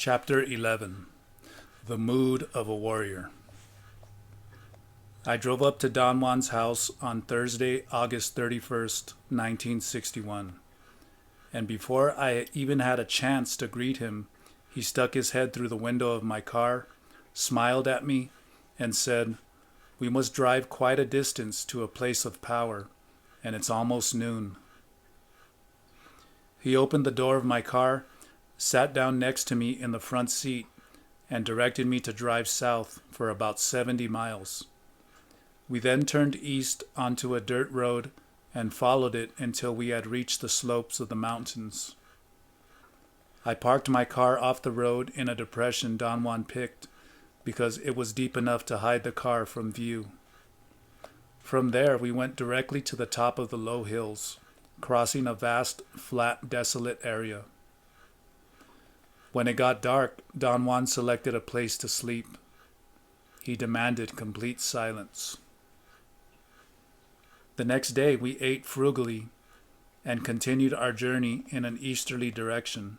Chapter 11. The Mood of a Warrior. I drove up to Don Juan's house on Thursday, August 31st, 1961, and before I even had a chance to greet him, he stuck his head through the window of my car, smiled at me, and said, "We must drive quite a distance to a place of power, and it's almost noon." He opened the door of my car, sat down next to me in the front seat, and directed me to drive south for about 70 miles. We then turned east onto a dirt road and followed it until we had reached the slopes of the mountains. I parked my car off the road in a depression Don Juan picked because it was deep enough to hide the car from view. From there, we went directly to the top of the low hills, crossing a vast, flat, desolate area. When it got dark, Don Juan selected a place to sleep. He demanded complete silence. The next day, we ate frugally and continued our journey in an easterly direction.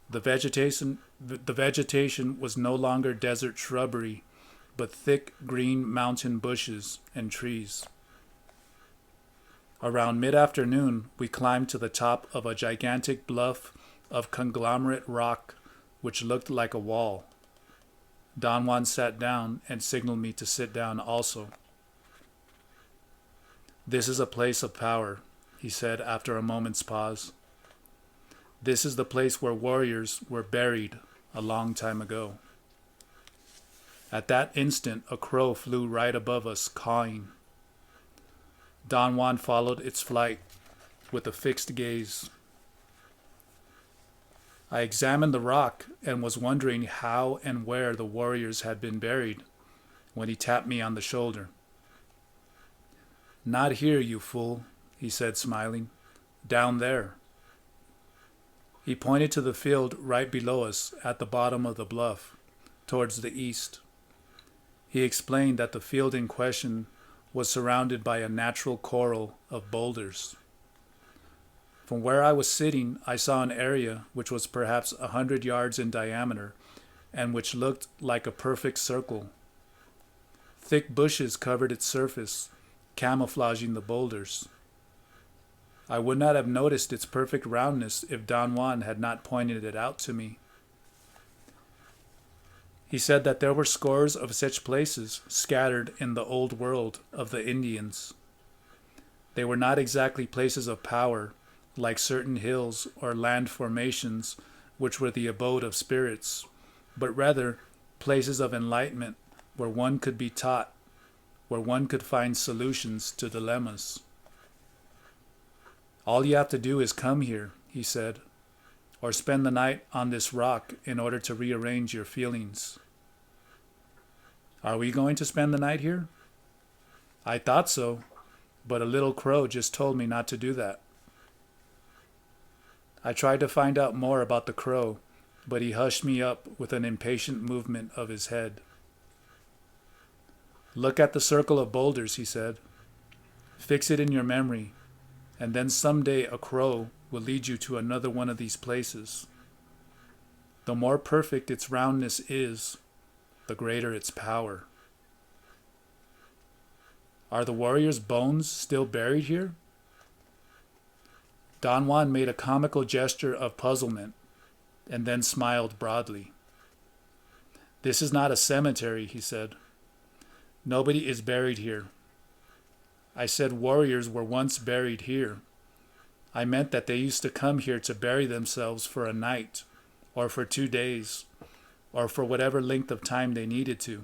The vegetation was no longer desert shrubbery, but thick green mountain bushes and trees. Around mid-afternoon, we climbed to the top of a gigantic bluff of conglomerate rock which looked like a wall. Don Juan sat down and signaled me to sit down also. "This is a place of power," he said after a moment's pause. "This is the place where warriors were buried a long time ago." At that instant, a crow flew right above us, cawing. Don Juan followed its flight with a fixed gaze. I examined the rock and was wondering how and where the warriors had been buried when he tapped me on the shoulder. "Not here, you fool," he said, smiling. "Down there." He pointed to the field right below us at the bottom of the bluff, towards the east. He explained that the field in question was surrounded by a natural coral of boulders. From where I was sitting, I saw an area which was perhaps 100 yards in diameter and which looked like a perfect circle. Thick bushes covered its surface, camouflaging the boulders. I would not have noticed its perfect roundness if Don Juan had not pointed it out to me. He said that there were scores of such places scattered in the old world of the Indians. They were not exactly places of power, like certain hills or land formations which were the abode of spirits, but rather places of enlightenment where one could be taught, where one could find solutions to dilemmas. "All you have to do is come here," he said, "or spend the night on this rock in order to rearrange your feelings." "Are we going to spend the night here?" "I thought so, but a little crow just told me not to do that." I tried to find out more about the crow, but he hushed me up with an impatient movement of his head. "Look at the circle of boulders," he said. "Fix it in your memory, and then someday a crow will lead you to another one of these places. The more perfect its roundness is, the greater its power." "Are the warriors' bones still buried here?" Don Juan made a comical gesture of puzzlement and then smiled broadly. "This is not a cemetery," he said. "Nobody is buried here. I said warriors were once buried here. I meant that they used to come here to bury themselves for a night, or for 2 days, or for whatever length of time they needed to.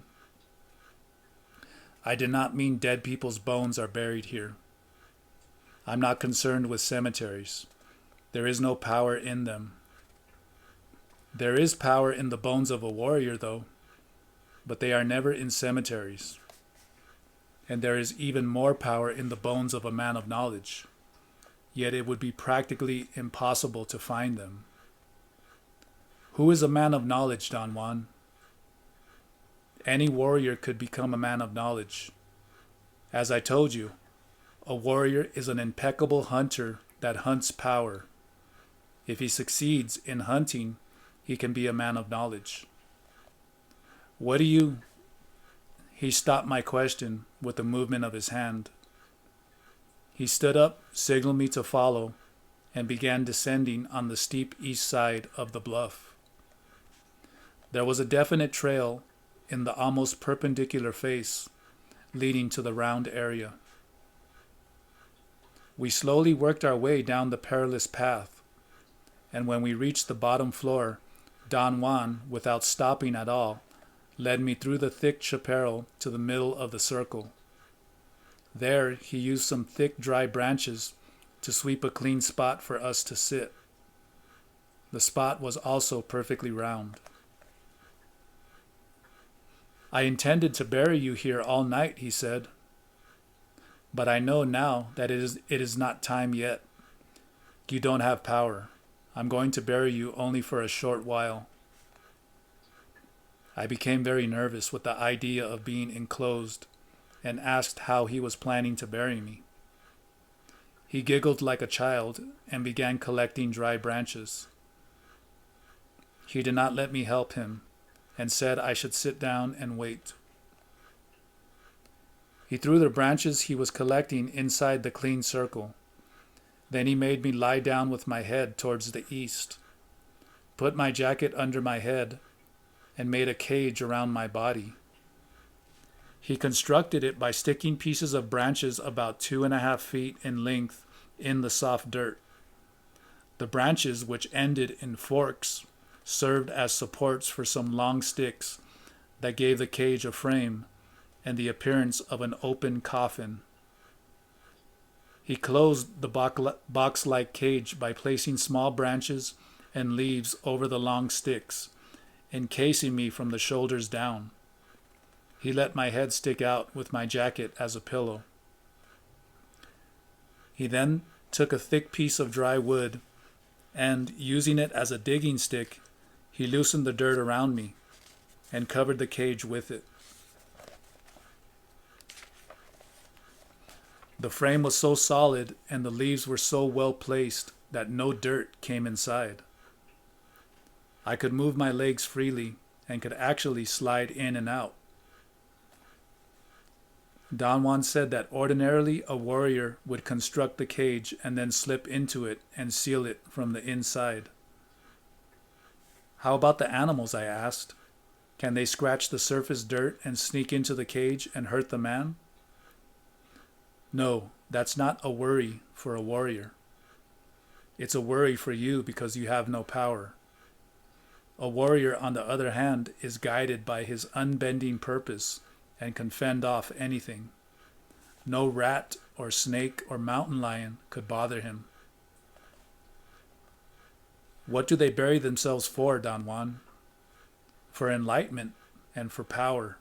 I did not mean dead people's bones are buried here. I'm not concerned with cemeteries. There is no power in them. There is power in the bones of a warrior, though, but they are never in cemeteries. And there is even more power in the bones of a man of knowledge, yet it would be practically impossible to find them." "Who is a man of knowledge, Don Juan?" "Any warrior could become a man of knowledge. As I told you, a warrior is an impeccable hunter that hunts power. If he succeeds in hunting, he can be a man of knowledge. What do you... He stopped my question with a movement of his hand. He stood up, signaled me to follow, and began descending on the steep east side of the bluff. There was a definite trail in the almost perpendicular face leading to the round area. We slowly worked our way down the perilous path, and when we reached the bottom floor, Don Juan, without stopping at all, led me through the thick chaparral to the middle of the circle. There he used some thick dry branches to sweep a clean spot for us to sit. The spot was also perfectly round. I intended to bury you here all night, he said. But I know now that it is not time yet. You don't have power. I'm going to bury you only for a short while. I became very nervous with the idea of being enclosed and asked how he was planning to bury me. He giggled like a child and began collecting dry branches. He did not let me help him and said I should sit down and wait. He threw the branches he was collecting inside the clean circle. Then he made me lie down with my head towards the east, put my jacket under my head, and made a cage around my body. He constructed it by sticking pieces of branches about 2.5 feet in length in the soft dirt. The branches, which ended in forks, served as supports for some long sticks that gave the cage a frame and the appearance of an open coffin. He closed the box-like cage by placing small branches and leaves over the long sticks, encasing me from the shoulders down. He let my head stick out with my jacket as a pillow. He then took a thick piece of dry wood and, using it as a digging stick, he loosened the dirt around me and covered the cage with it. The frame was so solid and the leaves were so well placed that no dirt came inside. I could move my legs freely and could actually slide in and out. Don Juan said that ordinarily a warrior would construct the cage and then slip into it and seal it from the inside. How about the animals, I asked. Can they scratch the surface dirt and sneak into the cage and hurt the man? No, that's not a worry for a warrior. It's a worry for you because you have no power. A warrior, on the other hand, is guided by his unbending purpose and can fend off anything. No rat or snake or mountain lion could bother him. What do they bury themselves for, Don Juan? For enlightenment and for power.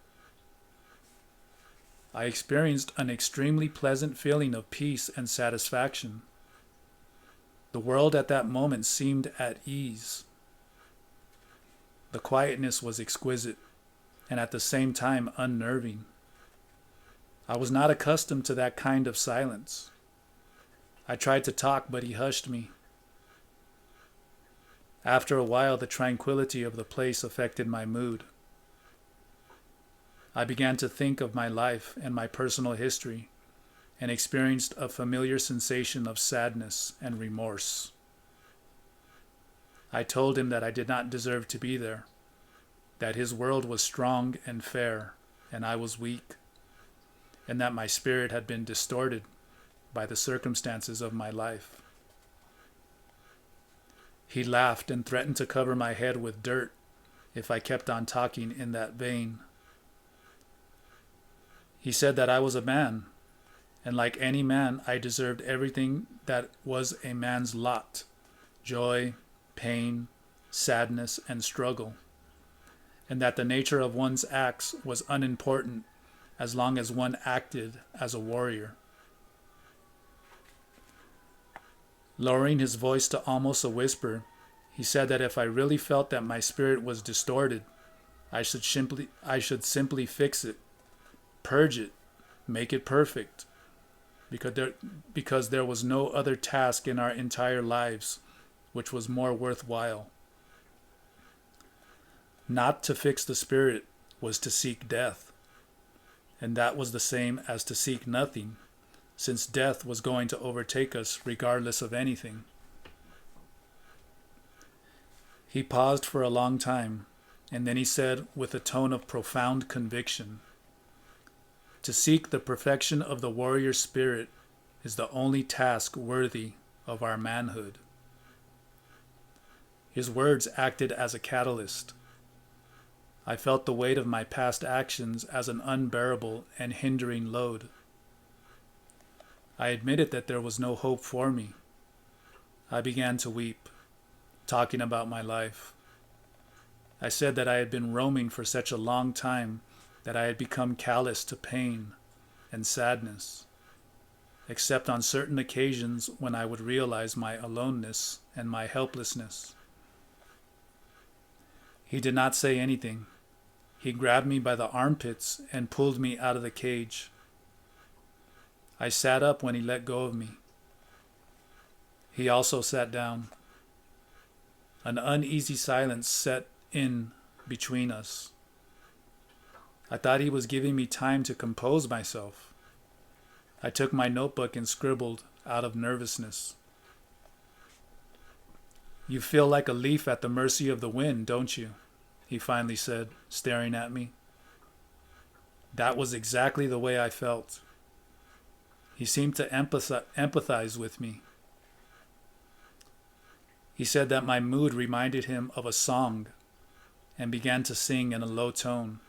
I experienced an extremely pleasant feeling of peace and satisfaction. The world at that moment seemed at ease. The quietness was exquisite and at the same time unnerving. I was not accustomed to that kind of silence. I tried to talk, but he hushed me. After a while, the tranquility of the place affected my mood. I began to think of my life and my personal history and experienced a familiar sensation of sadness and remorse. I told him that I did not deserve to be there, that his world was strong and fair, and I was weak, and that my spirit had been distorted by the circumstances of my life. He laughed and threatened to cover my head with dirt if I kept on talking in that vein. He said that I was a man, and like any man, I deserved everything that was a man's lot: joy, pain, sadness, and struggle, and that the nature of one's acts was unimportant as long as one acted as a warrior. Lowering his voice to almost a whisper, he said that if I really felt that my spirit was distorted, I should simply fix it, purge it, make it perfect, because there was no other task in our entire lives which was more worthwhile. Not to fix the spirit was to seek death, and that was the same as to seek nothing, since death was going to overtake us regardless of anything. He paused for a long time, and then he said with a tone of profound conviction, "To seek the perfection of the warrior spirit is the only task worthy of our manhood." His words acted as a catalyst. I felt the weight of my past actions as an unbearable and hindering load. I admitted that there was no hope for me. I began to weep, talking about my life. I said that I had been roaming for such a long time that I had become callous to pain and sadness, except on certain occasions when I would realize my aloneness and my helplessness. He did not say anything. He grabbed me by the armpits and pulled me out of the cage. I sat up when he let go of me. He also sat down. An uneasy silence set in between us. I thought he was giving me time to compose myself. I took my notebook and scribbled out of nervousness. "You feel like a leaf at the mercy of the wind, don't you?" he finally said, staring at me. That was exactly the way I felt. He seemed to empathize with me. He said that my mood reminded him of a song and began to sing in a low tone.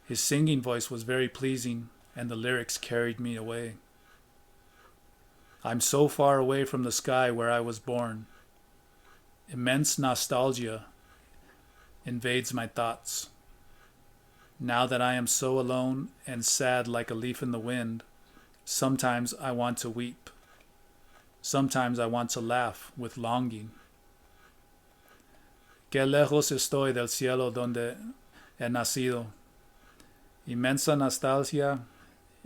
His singing voice was very pleasing, and the lyrics carried me away. "I'm so far away from the sky where I was born. Immense nostalgia invades my thoughts. Now that I am so alone and sad like a leaf in the wind, sometimes I want to weep. Sometimes I want to laugh with longing. Qué lejos estoy del cielo donde he nacido. Inmensa nostalgia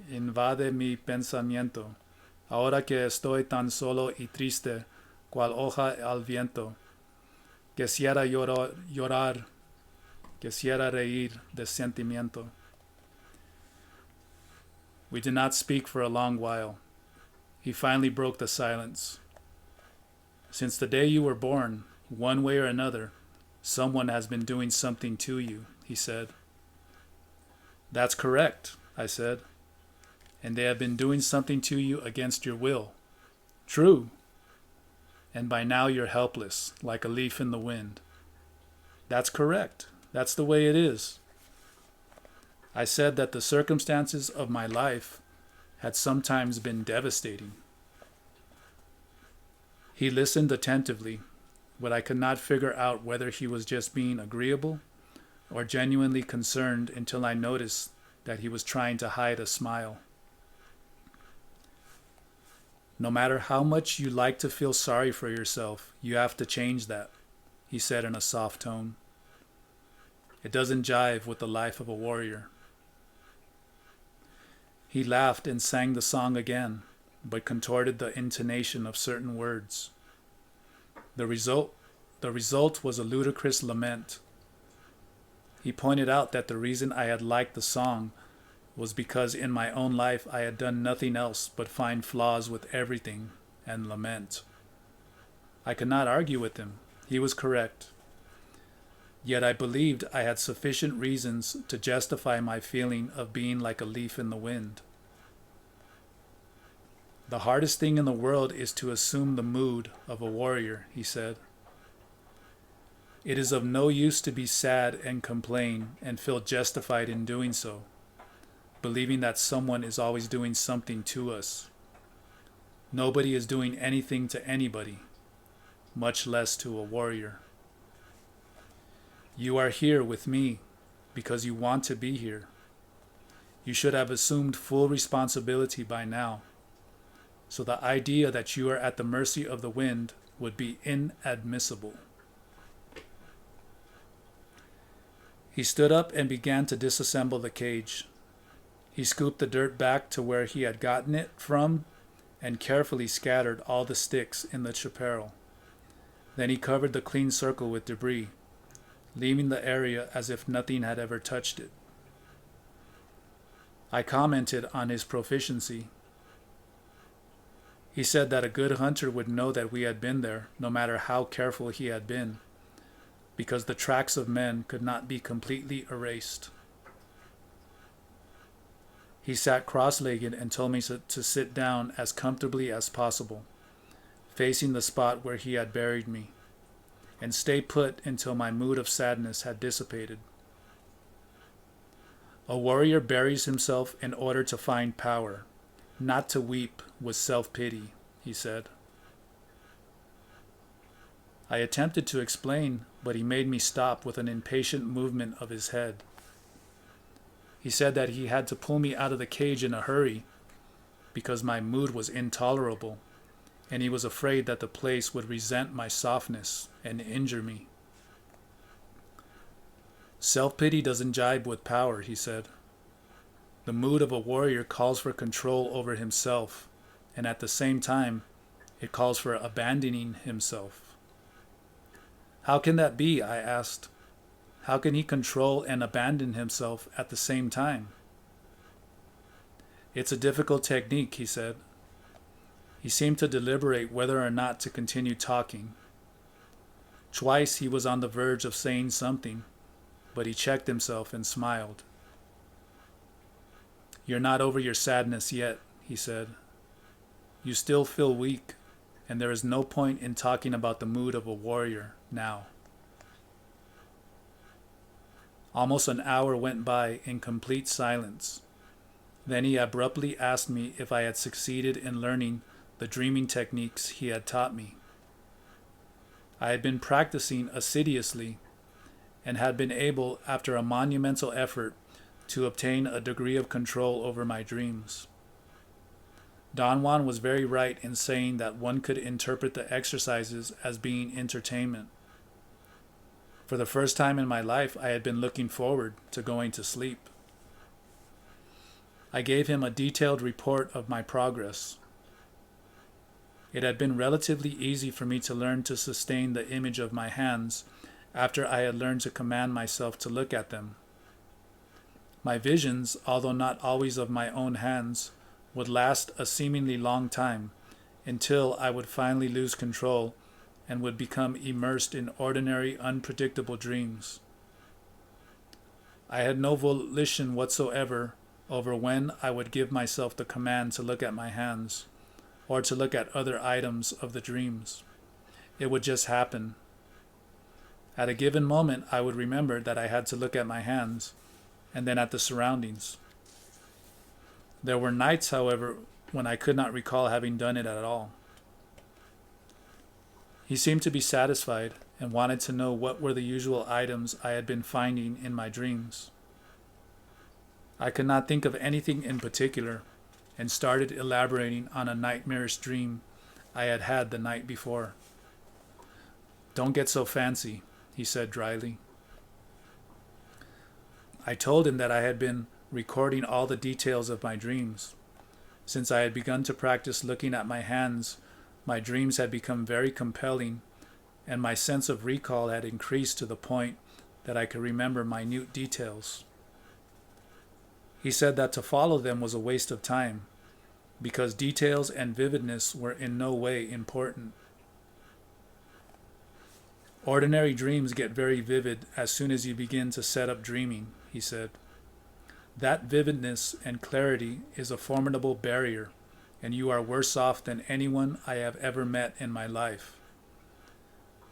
invade mi pensamiento, ahora que estoy tan solo y triste, cual hoja al viento. Quisiera llorar, quisiera reír de sentimiento." We did not speak for a long while. He finally broke the silence. "Since the day you were born, one way or another, someone has been doing something to you," he said. "That's correct," I said. "And they have been doing something to you against your will." "True. And by now you're helpless, like a leaf in the wind." "That's correct. That's the way it is." I said that the circumstances of my life had sometimes been devastating. He listened attentively, but I could not figure out whether he was just being agreeable or genuinely concerned until I noticed that he was trying to hide a smile. "No matter how much you like to feel sorry for yourself, you have to change that," he said in a soft tone. "It doesn't jive with the life of a warrior." He laughed and sang the song again, but contorted the intonation of certain words. The result was a ludicrous lament. He pointed out that the reason I had liked the song was because in my own life I had done nothing else but find flaws with everything and lament. I could not argue with him. He was correct. Yet I believed I had sufficient reasons to justify my feeling of being like a leaf in the wind. "The hardest thing in the world is to assume the mood of a warrior," he said. "It is of no use to be sad and complain and feel justified in doing so, believing that someone is always doing something to us. Nobody is doing anything to anybody, much less to a warrior. You are here with me because you want to be here. You should have assumed full responsibility by now, so the idea that you are at the mercy of the wind would be inadmissible." He stood up and began to disassemble the cage. He scooped the dirt back to where he had gotten it from and carefully scattered all the sticks in the chaparral. Then he covered the clean circle with debris. leaving the area as if nothing had ever touched it. I commented on his proficiency. He said that a good hunter would know that we had been there, no matter how careful he had been, because the tracks of men could not be completely erased. He sat cross-legged and told me to sit down as comfortably as possible, facing the spot where he had buried me, and stay put until my mood of sadness had dissipated. A warrior buries himself in order to find power, not to weep with self-pity, he said. I attempted to explain, but he made me stop with an impatient movement of his head. He said that he had to pull me out of the cage in a hurry because my mood was intolerable, and he was afraid that the place would resent my softness and injure me. Self-pity doesn't jibe with power, he said. The mood of a warrior calls for control over himself, and at the same time, it calls for abandoning himself. How can that be? I asked. How can he control and abandon himself at the same time? It's a difficult technique, he said. He seemed to deliberate whether or not to continue talking. Twice he was on the verge of saying something, but he checked himself and smiled. You're not over your sadness yet, he said. You still feel weak, and there is no point in talking about the mood of a warrior now. Almost an hour went by in complete silence. Then he abruptly asked me if I had succeeded in learning the dreaming techniques he had taught me. I had been practicing assiduously and had been able, after a monumental effort, to obtain a degree of control over my dreams. Don Juan was very right in saying that one could interpret the exercises as being entertainment. For the first time in my life, I had been looking forward to going to sleep. I gave him a detailed report of my progress. It had been relatively easy for me to learn to sustain the image of my hands after I had learned to command myself to look at them. My visions, although not always of my own hands, would last a seemingly long time until I would finally lose control and would become immersed in ordinary, unpredictable dreams. I had no volition whatsoever over when I would give myself the command to look at my hands or to look at other items of the dreams. It would just happen. At a given moment, I would remember that I had to look at my hands and then at the surroundings. There were nights, however, when I could not recall having done it at all. He seemed to be satisfied and wanted to know what were the usual items I had been finding in my dreams. I could not think of anything in particular and started elaborating on a nightmarish dream I had had the night before. Don't get so fancy, he said dryly. I told him that I had been recording all the details of my dreams. Since I had begun to practice looking at my hands, my dreams had become very compelling, and my sense of recall had increased to the point that I could remember minute details. He said that to follow them was a waste of time, because details and vividness were in no way important. Ordinary dreams get very vivid as soon as you begin to set up dreaming, he said. That vividness and clarity is a formidable barrier, and you are worse off than anyone I have ever met in my life.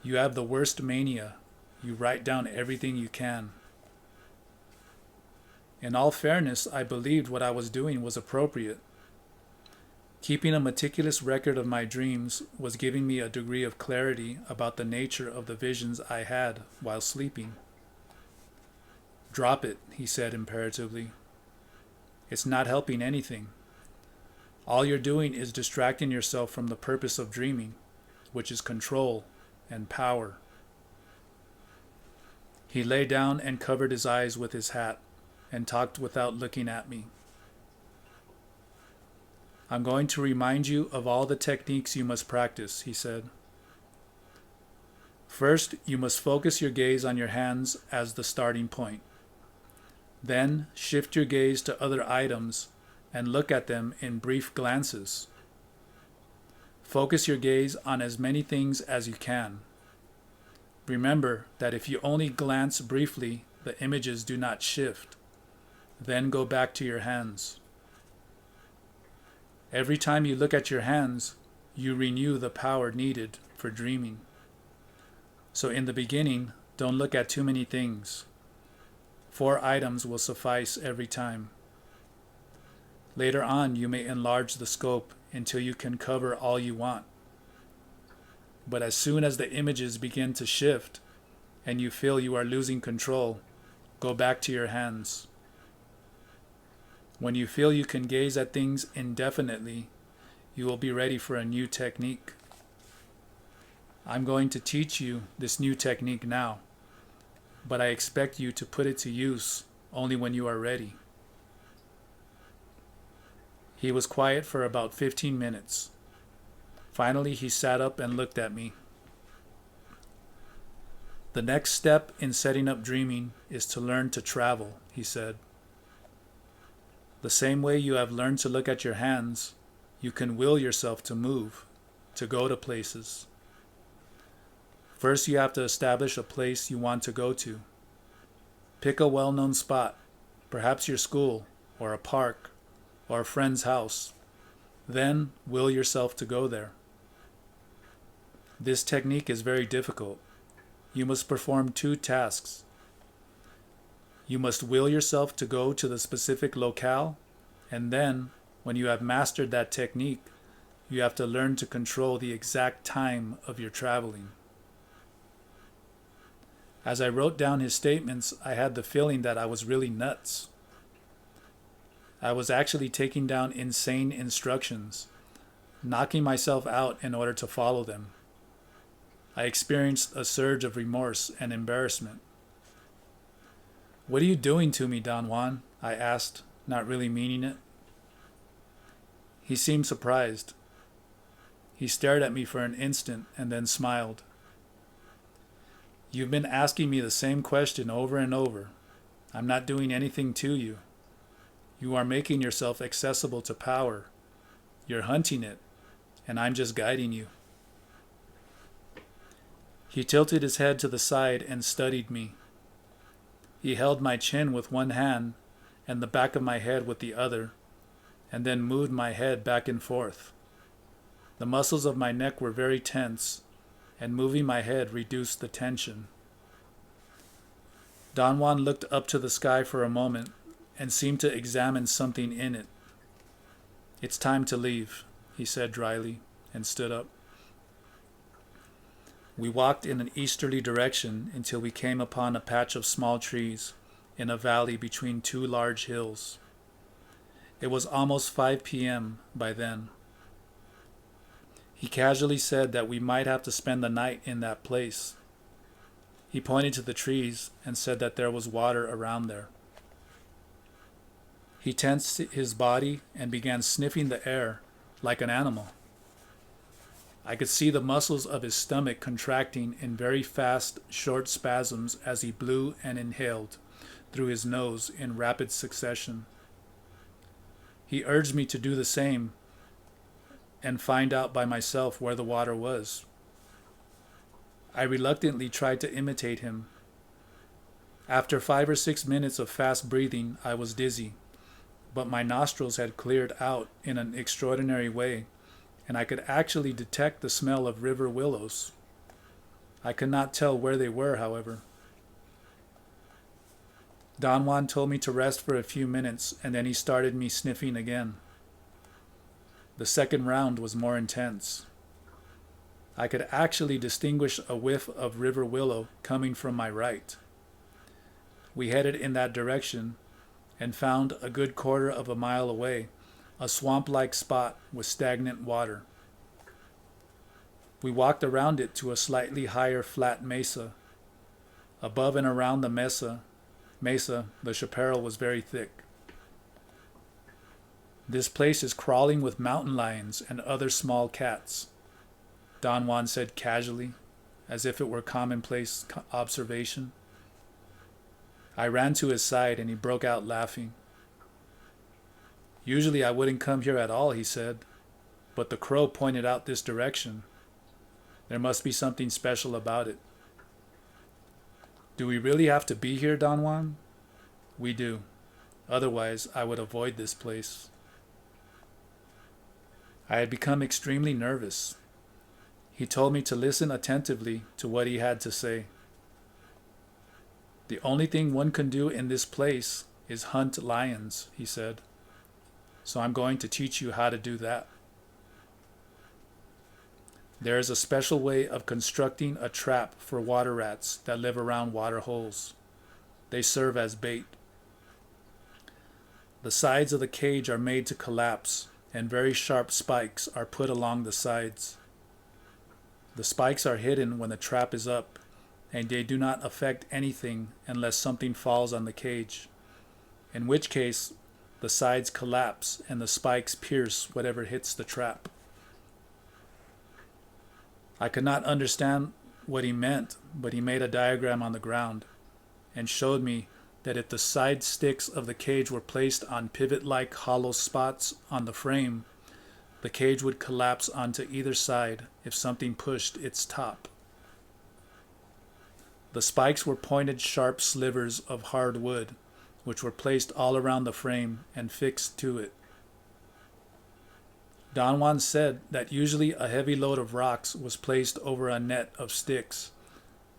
You have the worst mania. You write down everything you can. In all fairness, I believed what I was doing was appropriate. Keeping a meticulous record of my dreams was giving me a degree of clarity about the nature of the visions I had while sleeping. Drop it, he said imperatively. It's not helping anything. All you're doing is distracting yourself from the purpose of dreaming, which is control and power. He lay down and covered his eyes with his hat and talked without looking at me. I'm going to remind you of all the techniques you must practice, he said. First, you must focus your gaze on your hands as the starting point. Then, shift your gaze to other items and look at them in brief glances. Focus your gaze on as many things as you can. Remember that if you only glance briefly, the images do not shift. Then go back to your hands. Every time you look at your hands, you renew the power needed for dreaming. So in the beginning, don't look at too many things. 4 items will suffice every time. Later on, you may enlarge the scope until you can cover all you want. But as soon as the images begin to shift and you feel you are losing control, go back to your hands. When you feel you can gaze at things indefinitely, you will be ready for a new technique. I'm going to teach you this new technique now, but I expect you to put it to use only when you are ready. He was quiet for about 15 minutes. Finally, he sat up and looked at me. The next step in setting up dreaming is to learn to travel, he said. The same way you have learned to look at your hands, you can will yourself to move, to go to places. First, you have to establish a place you want to go to. Pick a well-known spot, perhaps your school, or a park, or a friend's house. Then, will yourself to go there. This technique is very difficult. You must perform 2 tasks. You must will yourself to go to the specific locale, and then, when you have mastered that technique, you have to learn to control the exact time of your traveling. As I wrote down his statements, I had the feeling that I was really nuts. I was actually taking down insane instructions, knocking myself out in order to follow them. I experienced a surge of remorse and embarrassment. "What are you doing to me, Don Juan?" I asked, not really meaning it. He seemed surprised. He stared at me for an instant and then smiled. "You've been asking me the same question over and over. I'm not doing anything to you. You are making yourself accessible to power. You're hunting it, and I'm just guiding you." He tilted his head to the side and studied me. He held my chin with one hand and the back of my head with the other, and then moved my head back and forth. The muscles of my neck were very tense, and moving my head reduced the tension. Don Juan looked up to the sky for a moment and seemed to examine something in it. "It's time to leave," he said dryly, and stood up. We walked in an easterly direction until we came upon a patch of small trees in a valley between 2 large hills. It was almost 5 p.m. by then. He casually said that we might have to spend the night in that place. He pointed to the trees and said that there was water around there. He tensed his body and began sniffing the air like an animal. I could see the muscles of his stomach contracting in very fast, short spasms as he blew and inhaled through his nose in rapid succession. He urged me to do the same and find out by myself where the water was. I reluctantly tried to imitate him. After 5 or 6 minutes of fast breathing, I was dizzy, but my nostrils had cleared out in an extraordinary way, and I could actually detect the smell of river willows. I could not tell where they were, however. Don Juan told me to rest for a few minutes, and then he started me sniffing again. The second round was more intense. I could actually distinguish a whiff of river willow coming from my right. We headed in that direction and found a good quarter of a mile away a swamp-like spot with stagnant water. We walked around it to a slightly higher flat mesa. Above and around the mesa, the chaparral was very thick. "This place is crawling with mountain lions and other small cats," Don Juan said casually, as if it were commonplace observation. I ran to his side and he broke out laughing. "Usually I wouldn't come here at all," he said, "but the crow pointed out this direction. There must be something special about it." "Do we really have to be here, Don Juan?" "We do. Otherwise, I would avoid this place." I had become extremely nervous. He told me to listen attentively to what he had to say. "The only thing one can do in this place is hunt lions," he said. "So I'm going to teach you how to do that. There is a special way of constructing a trap for water rats that live around water holes. They serve as bait. The sides of the cage are made to collapse, and very sharp spikes are put along the sides. The spikes are hidden when the trap is up, and they do not affect anything unless something falls on the cage, in which case the sides collapse and the spikes pierce whatever hits the trap." I could not understand what he meant, but he made a diagram on the ground and showed me that if the side sticks of the cage were placed on pivot-like hollow spots on the frame, the cage would collapse onto either side if something pushed its top. The spikes were pointed sharp slivers of hard wood, which were placed all around the frame and fixed to it. Don Juan said that usually a heavy load of rocks was placed over a net of sticks,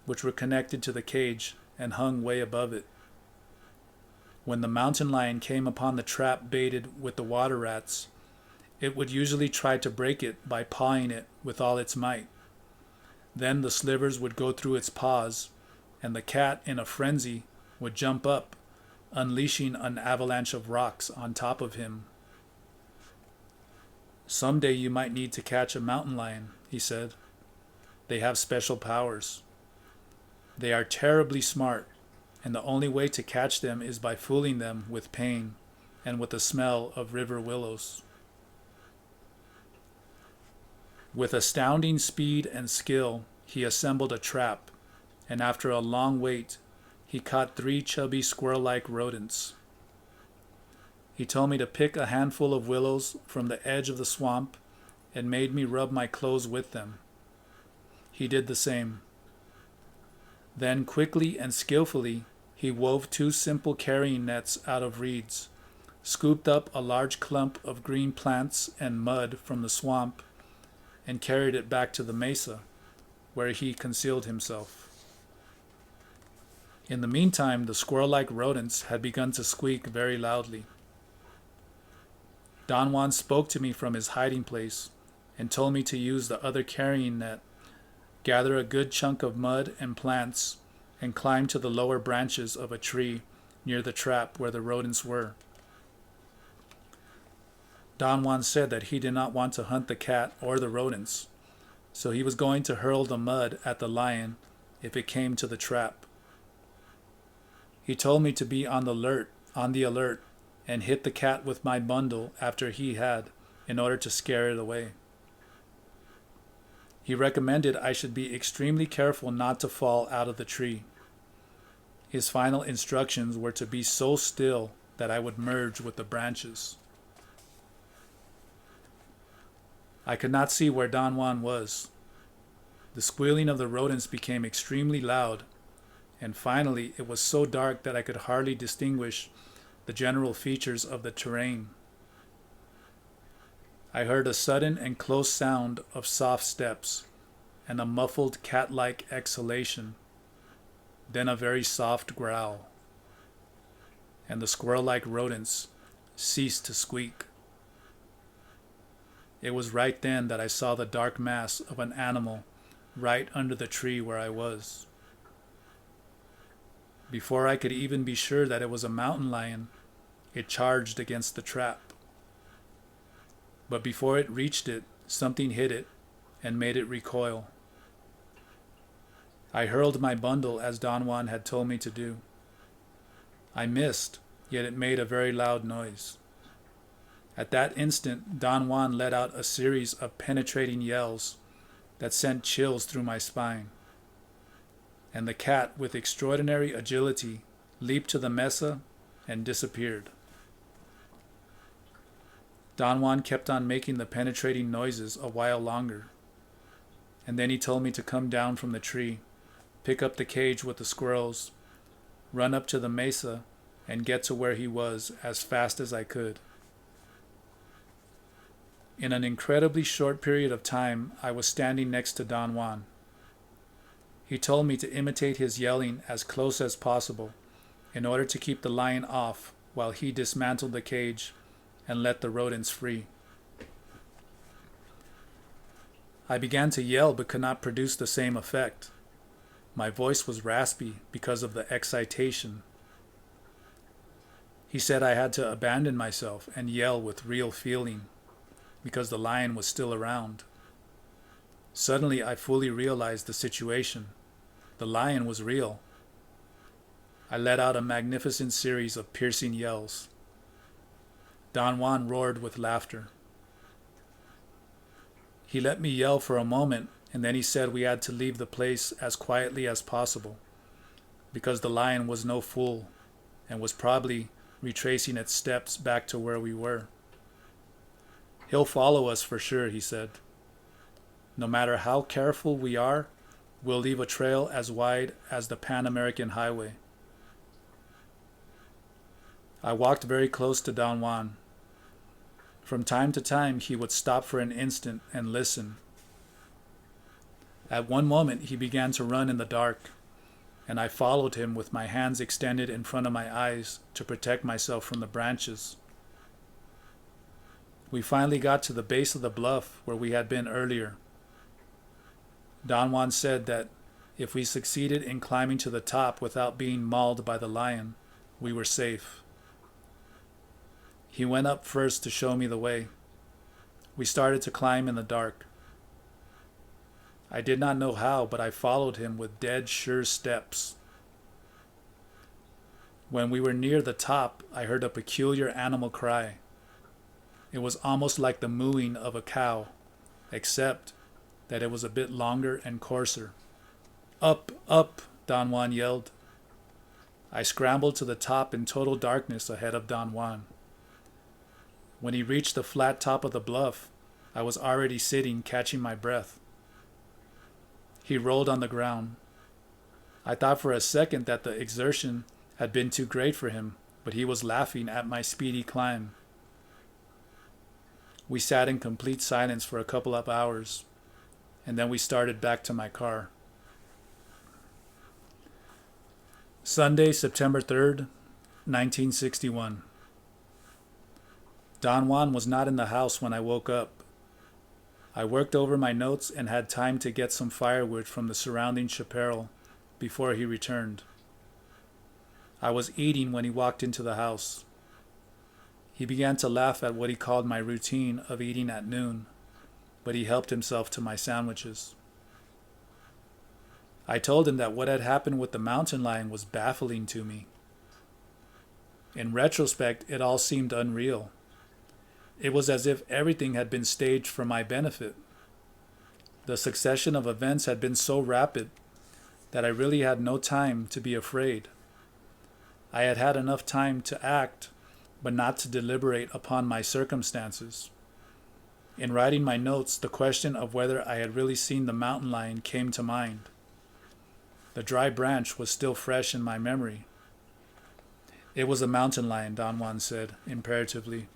which were connected to the cage and hung way above it. When the mountain lion came upon the trap baited with the water rats, it would usually try to break it by pawing it with all its might. Then the slivers would go through its paws, and the cat, in a frenzy, would jump up, unleashing an avalanche of rocks on top of him. "Someday you might need to catch a mountain lion," he said. "They have special powers. They are terribly smart, and the only way to catch them is by fooling them with pain and with the smell of river willows." With astounding speed and skill, he assembled a trap, and after a long wait, he caught 3 chubby squirrel-like rodents. He told me to pick a handful of willows from the edge of the swamp and made me rub my clothes with them. He did the same. Then quickly and skillfully, he wove 2 simple carrying nets out of reeds, scooped up a large clump of green plants and mud from the swamp, and carried it back to the mesa, where he concealed himself. In the meantime, the squirrel-like rodents had begun to squeak very loudly. Don Juan spoke to me from his hiding place and told me to use the other carrying net, gather a good chunk of mud and plants, and climb to the lower branches of a tree near the trap where the rodents were. Don Juan said that he did not want to hunt the cat or the rodents, so he was going to hurl the mud at the lion if it came to the trap. He told me to be on the alert, and hit the cat with my bundle after he had, in order to scare it away. He recommended I should be extremely careful not to fall out of the tree. His final instructions were to be so still that I would merge with the branches. I could not see where Don Juan was. The squealing of the rodents became extremely loud, and finally it was so dark that I could hardly distinguish the general features of the terrain. I heard a sudden and close sound of soft steps and a muffled cat-like exhalation, then a very soft growl, and the squirrel-like rodents ceased to squeak. It was right then that I saw the dark mass of an animal right under the tree where I was. Before I could even be sure that it was a mountain lion, it charged against the trap. But before it reached it, something hit it and made it recoil. I hurled my bundle as Don Juan had told me to do. I missed, yet it made a very loud noise. At that instant, Don Juan let out a series of penetrating yells that sent chills through my spine. and the cat, with extraordinary agility, leaped to the mesa and disappeared. Don Juan kept on making the penetrating noises a while longer, and then he told me to come down from the tree, pick up the cage with the squirrels, run up to the mesa, and get to where he was as fast as I could. In an incredibly short period of time, I was standing next to Don Juan. He told me to imitate his yelling as close as possible in order to keep the lion off while he dismantled the cage and let the rodents free. I began to yell but could not produce the same effect. My voice was raspy because of the excitation. He said I had to abandon myself and yell with real feeling because the lion was still around. Suddenly I fully realized the situation. The lion was real. I let out a magnificent series of piercing yells. Don Juan roared with laughter. He let me yell for a moment, and then he said we had to leave the place as quietly as possible because the lion was no fool and was probably retracing its steps back to where we were. He'll follow us for sure, he said. No matter how careful we are, we'll leave a trail as wide as the Pan American Highway. I walked very close to Don Juan. From time to time, he would stop for an instant and listen. At one moment, he began to run in the dark, and I followed him with my hands extended in front of my eyes to protect myself from the branches. We finally got to the base of the bluff where we had been earlier. Don Juan said that if we succeeded in climbing to the top without being mauled by the lion, we were safe. He went up first to show me the way. We started to climb in the dark. I did not know how, but I followed him with dead sure steps. When we were near the top, I heard a peculiar animal cry. It was almost like the mooing of a cow, except that it was a bit longer and coarser. Up, up, Don Juan yelled. I scrambled to the top in total darkness ahead of Don Juan. When he reached the flat top of the bluff, I was already sitting, catching my breath. He rolled on the ground. I thought for a second that the exertion had been too great for him, but he was laughing at my speedy climb. We sat in complete silence for a couple of hours, and then we started back to my car. Sunday, September 3rd, 1961. Don Juan was not in the house when I woke up. I worked over my notes and had time to get some firewood from the surrounding chaparral before he returned. I was eating when he walked into the house. He began to laugh at what he called my routine of eating at noon, but he helped himself to my sandwiches. I told him that what had happened with the mountain lion was baffling to me. In retrospect, it all seemed unreal. It was as if everything had been staged for my benefit. The succession of events had been so rapid that I really had no time to be afraid. I had had enough time to act, but not to deliberate upon my circumstances. In writing my notes, the question of whether I had really seen the mountain lion came to mind. The dry branch was still fresh in my memory. It was a mountain lion, Don Juan said, imperatively.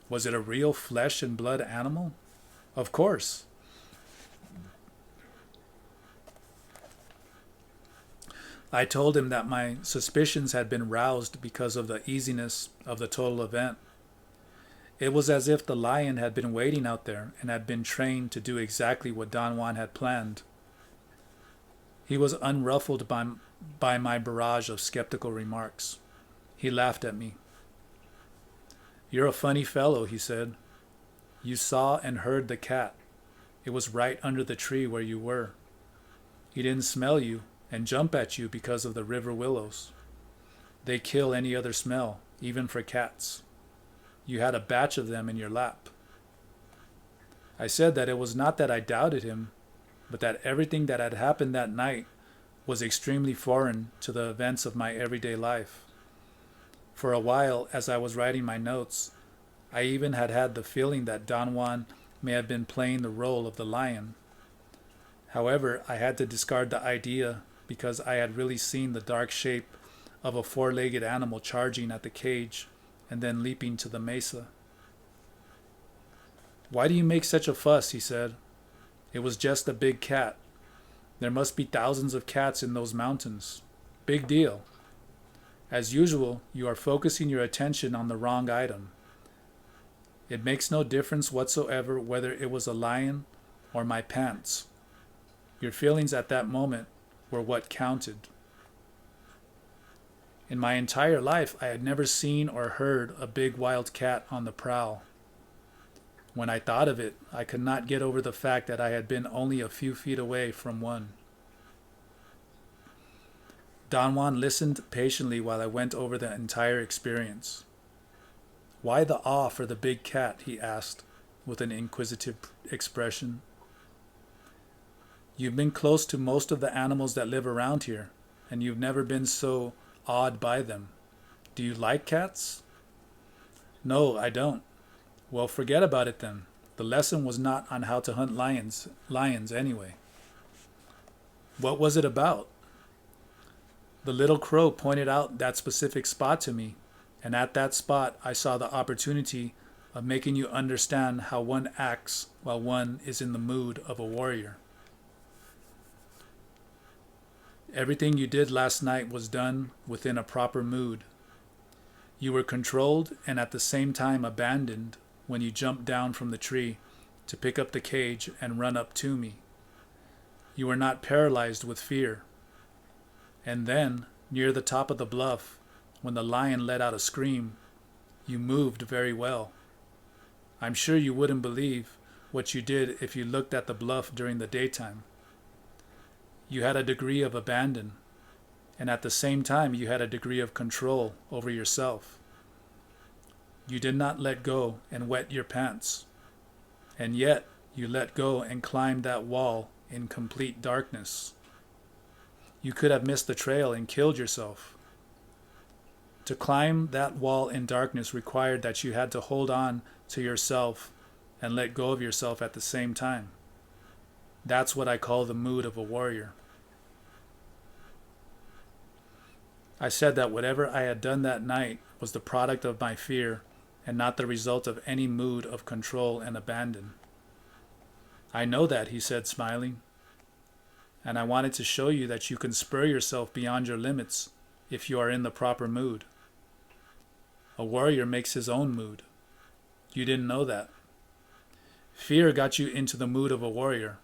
Was it a real flesh and blood animal? Of course. I told him that my suspicions had been roused because of the easiness of the total event. It was as if the lion had been waiting out there and had been trained to do exactly what Don Juan had planned. He was unruffled by my barrage of skeptical remarks. He laughed at me. "You're a funny fellow," he said. "You saw and heard the cat. It was right under the tree where you were. He didn't smell you and jump at you because of the river willows. They kill any other smell, even for cats. You had a batch of them in your lap." I said that it was not that I doubted him, but that everything that had happened that night was extremely foreign to the events of my everyday life. For a while, as I was writing my notes, I even had the feeling that Don Juan may have been playing the role of the lion. However, I had to discard the idea because I had really seen the dark shape of a four-legged animal charging at the cage and then leaping to the mesa. "Why do you make such a fuss?" he said. "It was just a big cat. There must be thousands of cats in those mountains. Big deal. As usual, you are focusing your attention on the wrong item. It makes no difference whatsoever whether it was a lion or my pants. Your feelings at that moment were what counted." In my entire life, I had never seen or heard a big wild cat on the prowl. When I thought of it, I could not get over the fact that I had been only a few feet away from one. Don Juan listened patiently while I went over the entire experience. "Why the awe for the big cat?" he asked, with an inquisitive expression. "You've been close to most of the animals that live around here, and you've never been so awed by them. Do you like cats?" "No, I don't." "Well, forget about it then. The lesson was not on how to hunt lions anyway." "What was it about?" "The little crow pointed out that specific spot to me, and at that spot I saw the opportunity of making you understand how one acts while one is in the mood of a warrior. Everything you did last night was done within a proper mood. You were controlled and at the same time abandoned when you jumped down from the tree to pick up the cage and run up to me. You were not paralyzed with fear. And then, near the top of the bluff, when the lion let out a scream, you moved very well. I'm sure you wouldn't believe what you did if you looked at the bluff during the daytime. You had a degree of abandon, and at the same time you had a degree of control over yourself. You did not let go and wet your pants, and yet you let go and climbed that wall in complete darkness. You could have missed the trail and killed yourself. To climb that wall in darkness required that you had to hold on to yourself and let go of yourself at the same time. That's what I call the mood of a warrior. I said that whatever I had done that night was the product of my fear and not the result of any mood of control and abandon. I know that, he said, smiling. And I wanted to show you that you can spur yourself beyond your limits if you are in the proper mood. A warrior makes his own mood. You didn't know that. Fear got you into the mood of a warrior,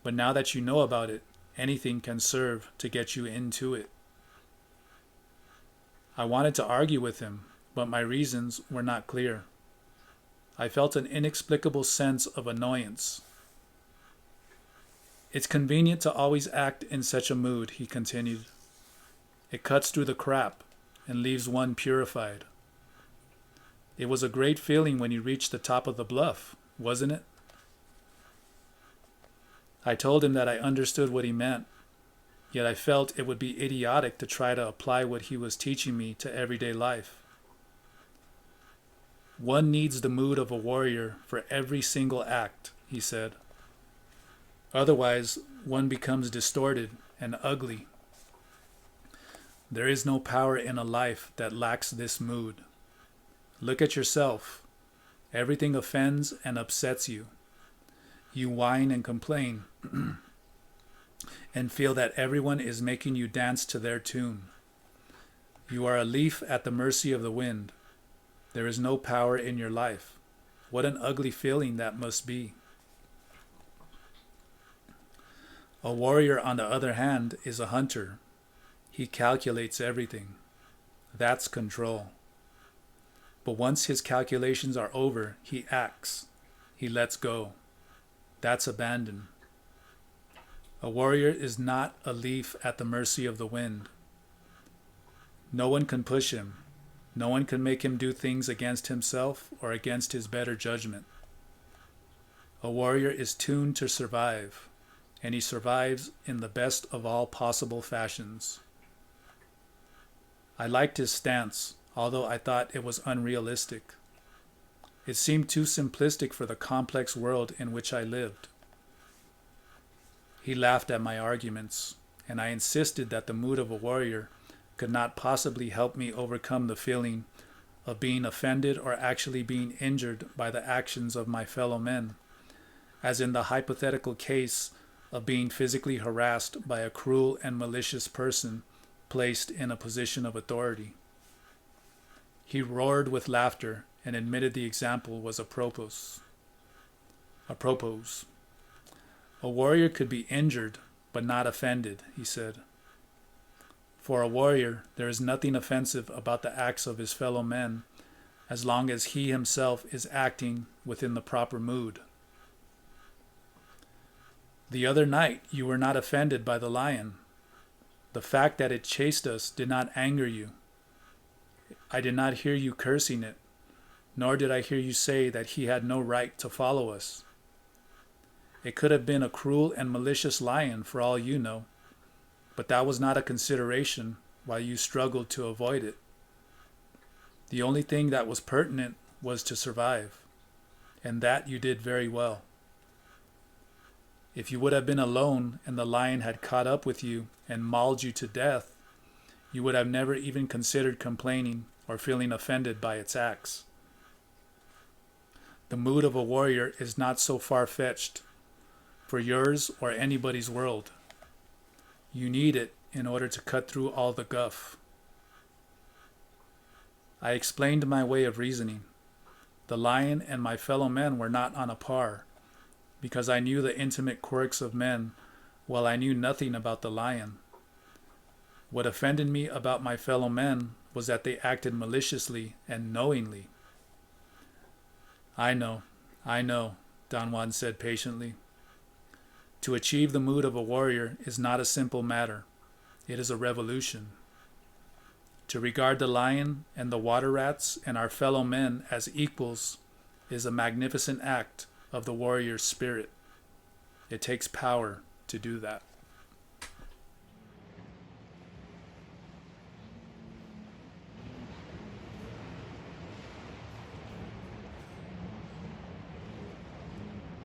but now that you know about it, anything can serve to get you into it. I wanted to argue with him, but my reasons were not clear. I felt an inexplicable sense of annoyance. It's convenient to always act in such a mood, he continued. It cuts through the crap and leaves one purified. It was a great feeling when you reached the top of the bluff, wasn't it? I told him that I understood what he meant, yet I felt it would be idiotic to try to apply what he was teaching me to everyday life. One needs the mood of a warrior for every single act, he said. Otherwise, one becomes distorted and ugly. There is no power in a life that lacks this mood. Look at yourself. Everything offends and upsets you. You whine and complain and feel that everyone is making you dance to their tune. You are a leaf at the mercy of the wind. There is no power in your life. What an ugly feeling that must be. A warrior, on the other hand, is a hunter. He calculates everything. That's control. But once his calculations are over, he acts. He lets go. That's abandon. A warrior is not a leaf at the mercy of the wind. No one can push him. No one can make him do things against himself or against his better judgment. A warrior is tuned to survive, and he survives in the best of all possible fashions. I liked his stance, although I thought it was unrealistic. It seemed too simplistic for the complex world in which I lived. He laughed at my arguments, and I insisted that the mood of a warrior could not possibly help me overcome the feeling of being offended or actually being injured by the actions of my fellow men, as in the hypothetical case of being physically harassed by a cruel and malicious person placed in a position of authority. He roared with laughter and admitted the example was apropos. A warrior could be injured but not offended, he said. For a warrior, there is nothing offensive about the acts of his fellow men as long as he himself is acting within the proper mood. The other night you were not offended by the lion. The fact that it chased us did not anger you. I did not hear you cursing it, nor did I hear you say that he had no right to follow us. It could have been a cruel and malicious lion for all you know, but that was not a consideration while you struggled to avoid it. The only thing that was pertinent was to survive, and that you did very well. If you would have been alone and the lion had caught up with you and mauled you to death, you would have never even considered complaining or feeling offended by its acts. The mood of a warrior is not so far-fetched for yours or anybody's world. You need it in order to cut through all the guff. I explained my way of reasoning. The lion and my fellow men were not on a par, because I knew the intimate quirks of men while I knew nothing about the lion. What offended me about my fellow men was that they acted maliciously and knowingly. I know, Don Juan said patiently. To achieve the mood of a warrior is not a simple matter. It is a revolution. To regard the lion and the water rats and our fellow men as equals is a magnificent act of the warrior's spirit. It takes power to do that.